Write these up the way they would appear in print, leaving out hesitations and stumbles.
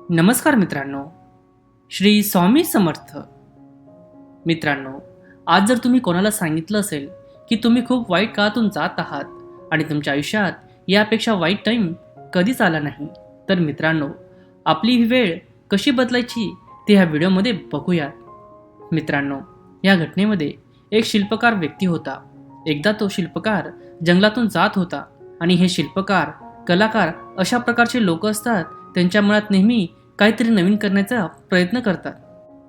नमस्कार मित्रांनो, श्री स्वामी समर्थ. मित्रांनो, आज जर तुम्ही कोणाला सांगितलं असेल की तुम्ही खूप वाईट काळातून जात आहात आणि तुमच्या आयुष्यात यापेक्षा वाईट टाईम कधीच आला नाही, तर मित्रांनो, आपली ही वेळ कशी बदलायची ते ह्या व्हिडिओमध्ये बघूया. मित्रांनो, या घटनेमध्ये एक शिल्पकार व्यक्ती होता. एकदा तो शिल्पकार जंगलातून जात होता आणि हे शिल्पकार, कलाकार अशा प्रकारचे लोक असतात, त्यांच्या मनात नेहमी काहीतरी नवीन करण्याचा प्रयत्न करतात.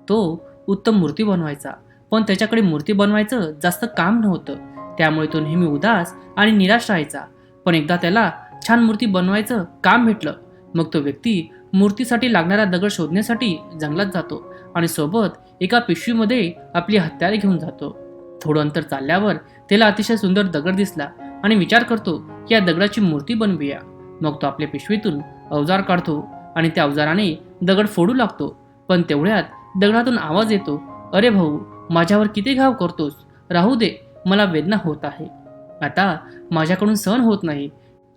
तो उत्तम मूर्ती बनवायचा, पण त्याच्याकडे मूर्ती बनवायचं जास्त काम नव्हतं. त्यामुळे तो नेहमी उदास आणि निराश राहायचा. पण एकदा त्याला छान मूर्ती बनवायचं काम भेटलं. मग तो व्यक्ती मूर्तीसाठी लागणारा दगड शोधण्यासाठी जंगलात जातो आणि सोबत एका पिशवीमध्ये आपली हत्यारे घेऊन जातो. थोडं अंतर चालल्यावर त्याला अतिशय सुंदर दगड दिसला आणि विचार करतो की या दगडाची मूर्ती बनवूया. मग तो आपल्या पिशवीतून अवजार काढतो आणि त्या अवजाराने दगड फोडू लागतो. पण तेवढ्यात दगडातून आवाज येतो, "अरे भाऊ, माझ्यावर किती घाव करतोस? राहू दे, मला वेदना होत आहे. आता माझ्याकडून सहन होत नाही."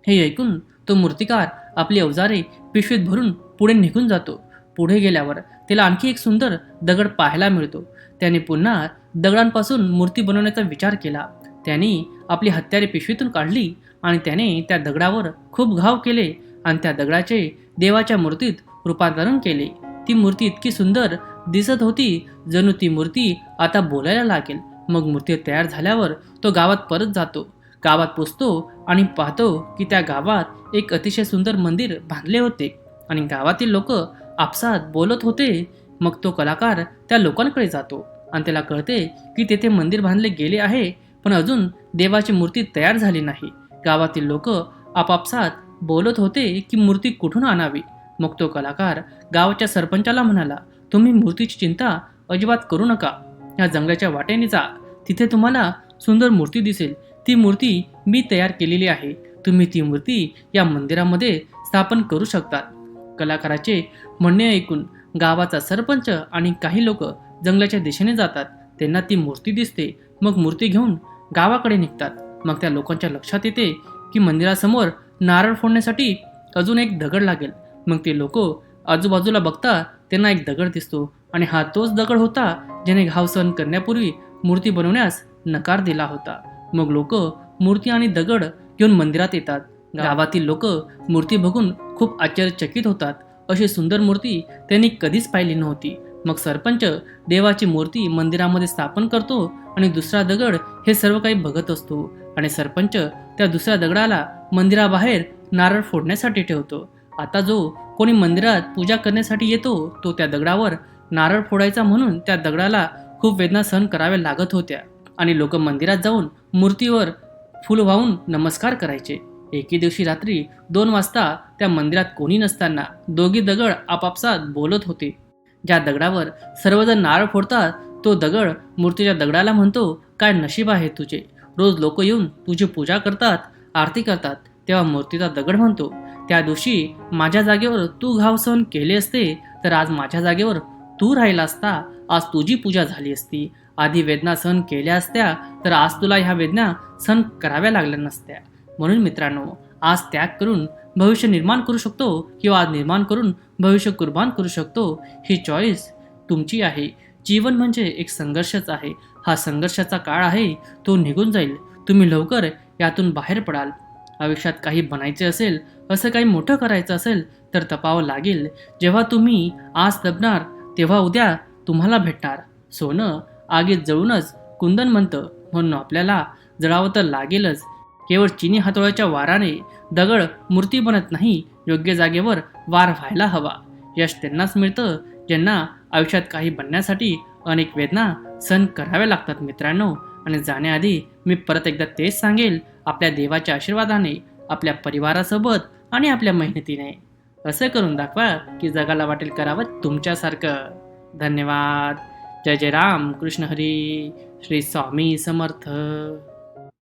हे ऐकून तो मूर्तिकार आपली अवजारे पिशवीत भरून पुढे निघून जातो. पुढे गेल्यावर त्याला आणखी एक सुंदर दगड पाहायला मिळतो. त्याने पुन्हा दगडांपासून मूर्ती बनवण्याचा विचार केला. त्याने आपली हत्यारे पिशवीतून काढली आणि त्याने त्या दगडावर खूप घाव केले आणि त्या दगडाचे देवाच्या मूर्तीत रूपांतरण केले. ती मूर्ती इतकी सुंदर दिसत होती, जणू ती मूर्ती आता बोलायला लागेल. मग मूर्ती तयार झाल्यावर तो गावात परत जातो. गावात पोचतो आणि पाहतो की त्या गावात एक अतिशय सुंदर मंदिर बांधले होते आणि गावातील लोक आपसात बोलत होते. मग तो कलाकार त्या लोकांकडे जातो आणि त्याला कळते की तेथे मंदिर बांधले गेले आहे, पण अजून देवाची मूर्ती तयार झाली नाही. गावातील लोक आपापसात बोलत होते की मूर्ती कुठून आणावी. मग तो कलाकार गावाच्या सरपंचाला म्हणाला, "तुम्ही मूर्तीची चिंता अजिबात करू नका. या जंगलाच्या वाटेने जा. तिथे तुम्हाला सुंदर मूर्ती दिसेल. ती मूर्ती मी तयार केलेली आहे. तुम्ही ती मूर्ती या मंदिरामध्ये स्थापन करू शकता." कलाकाराचे म्हणणे ऐकून गावाचा सरपंच आणि काही लोक जंगलाच्या दिशेने जातात. त्यांना ती मूर्ती दिसते. मग मूर्ती घेऊन गावाकडे निघतात. मग त्या लोकांच्या लक्षात येते की मंदिरासमोर नारळ फोडण्यासाठी अजून एक दगड लागेल. मग ते लोक आजूबाजूला बघता त्यांना एक दगड दिसतो आणि हा तोच दगड होता ज्याने घाव सहन करण्यापूर्वी मूर्ती बनवण्यास नकार दिला होता. मग लोक मूर्ती आणि दगड घेऊन मंदिरात येतात. गावातील लोक मूर्ती बघून खूप आश्चर्यचकित होतात. अशी सुंदर मूर्ती त्यांनी कधीच पाहिली नव्हती. मग सरपंच देवाची मूर्ती मंदिरामध्ये स्थापन करतो आणि दुसरा दगड हे सर्व काही बघत असतो आणि सरपंच त्या दुसऱ्या दगडाला मंदिराबाहेर नारळ फोडण्यासाठी ठेवतो. आता जो कोणी मंदिरात पूजा करण्यासाठी येतो तो त्या दगडावर नारळ फोडायचा, म्हणून त्या दगडाला खूप वेदना सहन कराव्या लागत होत्या आणि लोक मंदिरात जाऊन मूर्तीवर फुल वाहून नमस्कार करायचे. एके दिवशी रात्री 2 वाजता त्या मंदिरात कोणी नसताना दोघी दगड आपापसात बोलत होते. ज्या दगडावर सर्वजण नारळ फोडतात तो दगड मूर्तीच्या दगडाला म्हणतो, "काय नशीब आहे तुझे. रोज लोक येऊन तुझी पूजा करतात, आरती करतात." तेव्हा मूर्तीचा दगड म्हणतो, "त्या दिवशी माझ्या जागेवर तू घाव सहन केले असते तर आज माझ्या जागेवर तू राहिला असता. आज तुझी पूजा झाली असती. आधी वेदना सहन केल्या असत्या तर आज तुला ह्या वेदना सहन कराव्या लागल्या नसत्या." म्हणून मित्रांनो, आज त्याग करून भविष्य निर्माण करू शकतो किंवा आज निर्माण करून भविष्य कुर्बान करू शकतो. ही चॉईस तुमची आहे. जीवन म्हणजे एक संघर्षच आहे. हा संघर्षाचा काळ आहे, तो निघून जाईल. तुम्ही लवकर यातून बाहेर पडाल. आयुष्यात काही बनायचे असेल, असं काही मोठं करायचं असेल तर तपावं लागेल. जेव्हा तुम्ही आज दबणार तेव्हा उद्या तुम्हाला भेटणार. सोनं आगीत जळूनच कुंदन म्हणतं, म्हणून आपल्याला जळावं तर लागेलच. केवळ चिनी हातोळ्याच्या वाराने दगड मूर्ती बनत नाही. योग्य जागेवर वार व्हायला हवा. यश त्यांनाच मिळतं ज्यांना आयुष्यात काही बनण्यासाठी अनेक वेदना सहन कराव्या लागतात मित्रांनो. आणि जाण्याआधी मी परत एकदा तेच सांगेल, आपल्या देवाच्या आशीर्वादाने, आपल्या परिवारासोबत आणि आपल्या मेहनतीने असं करून दाखवा की जगाला वाटेल करावं तुमच्यासारखं. धन्यवाद. जय जय राम कृष्ण हरी. श्री स्वामी समर्थ.